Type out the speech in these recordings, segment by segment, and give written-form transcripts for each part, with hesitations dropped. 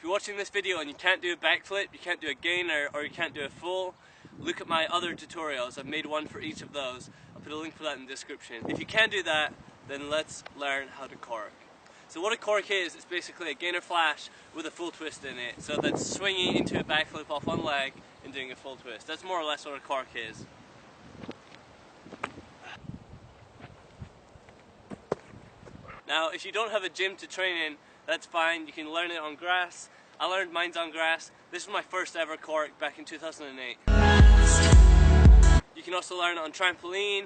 you're watching this video and you can't do a backflip, you can't do a gainer, or you can't do a full, look at my other tutorials. I've made one for each of those. I'll put a link for that in the description. If you can do that, then let's learn how to cork. So what a cork is, it's basically a gainer flash with a full twist in it. So that's swinging into a backflip off one leg and doing a full twist. That's more or less what a cork is. Now, if you don't have a gym to train in, that's fine. You can learn it on grass. I learned mine's on grass. This was my first ever cork back in 2008. You can also learn it on trampoline.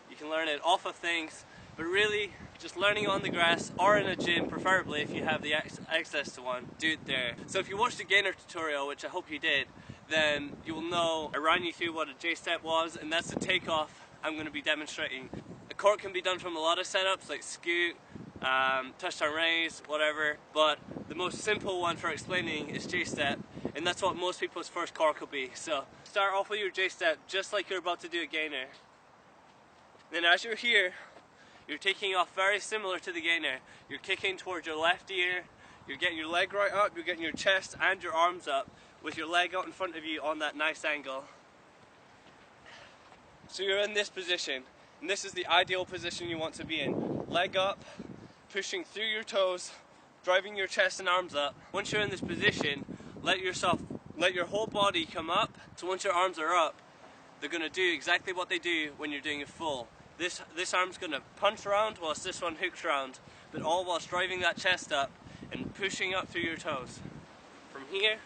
You can learn it off of things. But really, just learning on the grass or in a gym, preferably if you have the access to one, do it there. So if you watched the gainer tutorial, which I hope you did, then you will know I ran you through what a J-step was, and that's the takeoff I'm going to be demonstrating. A cork can be done from a lot of setups like scoot, touchdown raise, whatever, but the most simple one for explaining is J-step, and that's what most people's first cork will be. So start off with your J-step just like you're about to do a gainer. Then as you're here, you're taking off very similar to the gainer. You're kicking towards your left ear, you're getting your leg right up, you're getting your chest and your arms up with your leg out in front of you on that nice angle. So you're in this position, and this is the ideal position you want to be in. Leg up, pushing through your toes, driving your chest and arms up. Once you're in this position, let your whole body come up. So once your arms are up, they're going to do exactly what they do when you're doing a full. This arm's going to punch around whilst this one hooks around, but all whilst driving that chest up and pushing up through your toes. From here,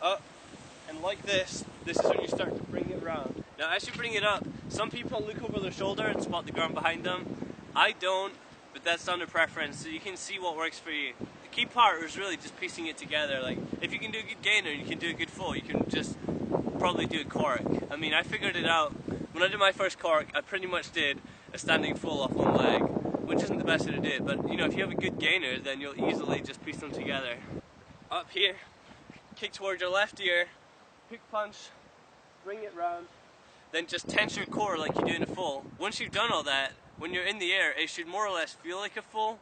up, and like this is when you start to bring it around. Now as you bring it up, some people look over their shoulder and spot the ground behind them. I don't, but that's down to preference, so you can see what works for you. The key part is really just piecing it together. Like, if you can do a good gainer, you can do a good full, you can just probably do a cork. I mean, I figured it out. When I did my first cork, I pretty much did a standing full off one leg, which isn't the best way to do it, but you know, if you have a good gainer, then you'll easily just piece them together. Up here, kick towards your left ear, hook punch, bring it round, then just tense your core like you do in a full. Once you've done all that, when you're in the air, it should more or less feel like a full.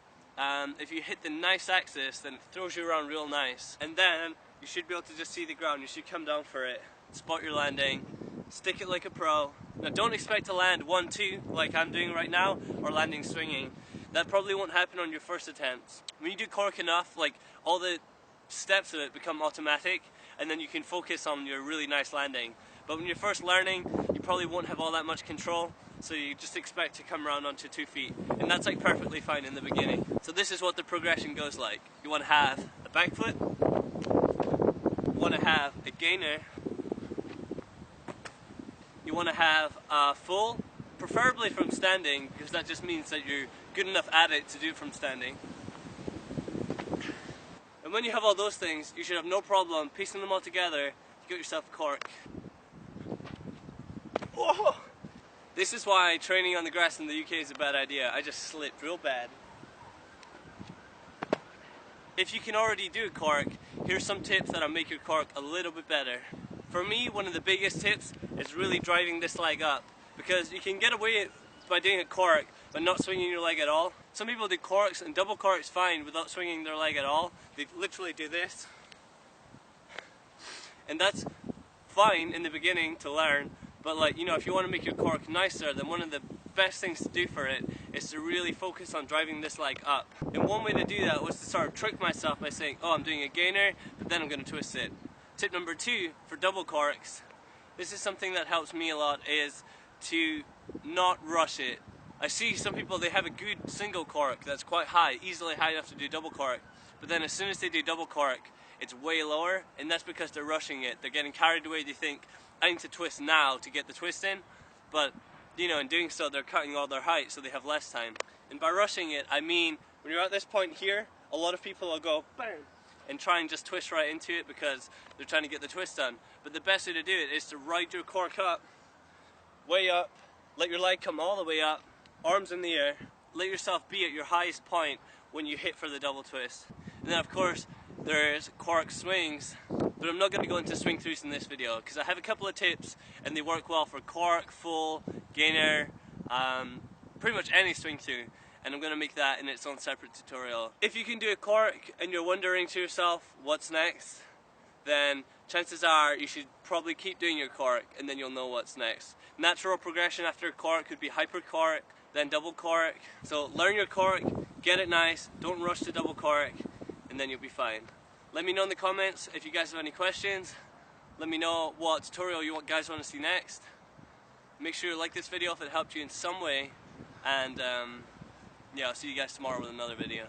If you hit the nice axis, then it throws you around real nice. And then you should be able to just see the ground. You should come down for it, spot your landing, stick it like a pro. Now don't expect to land 1-2 like I'm doing right now, or landing swinging. That probably won't happen on your first attempts. When you do cork enough, like, all the steps of it become automatic, and then you can focus on your really nice landing. But when you're first learning, you probably won't have all that much control, so you just expect to come around onto 2 feet, and that's like perfectly fine in the beginning. So this is what the progression goes like. You want to have a backflip, you want to have a gainer, you want to have a full, preferably from standing, because that just means that you're good enough at it to do it from standing. And when you have all those things, you should have no problem piecing them all together to get yourself a cork. Whoa! This is why training on the grass in the UK is a bad idea. I just slipped real bad. If you can already do a cork, here's some tips that'll make your cork a little bit better. For me, one of the biggest tips is really driving this leg up, because you can get away by doing a cork but not swinging your leg at all. Some people do corks and double corks fine without swinging their leg at all. They literally do this. And that's fine in the beginning to learn, but like, you know, if you want to make your cork nicer, then one of the best things to do for it is to really focus on driving this leg up. And one way to do that was to sort of trick myself by saying, oh, I'm doing a gainer, but then I'm going to twist it. Tip number 2 for double corks, this is something that helps me a lot, is to not rush it. I see some people, they have a good single cork that's quite high, easily high enough to do double cork, but then as soon as they do double cork, it's way lower, and that's because they're rushing it. They're getting carried away. They think, I need to twist now to get the twist in, but you know, in doing so, they're cutting all their height, so they have less time. And by rushing it, I mean, when you're at this point here, a lot of people will go, bang, and try and just twist right into it because they're trying to get the twist done. But the best way to do it is to ride your cork up, way up, let your leg come all the way up, arms in the air, let yourself be at your highest point when you hit for the double twist. And then of course, there's cork swings, but I'm not going to go into swing throughs in this video because I have a couple of tips and they work well for cork, full, gainer, pretty much any swing through. and I'm going to make that in its own separate tutorial. If you can do a cork and you're wondering to yourself what's next, then chances are you should probably keep doing your cork and then you'll know what's next. Natural progression after a cork could be hyper cork, then double cork. So learn your cork, get it nice, don't rush to double cork, and then you'll be fine. Let me know in the comments if you guys have any questions. Let me know what tutorial you guys want to see next. Make sure you like this video if it helped you in some way, and yeah, I'll see you guys tomorrow with another video.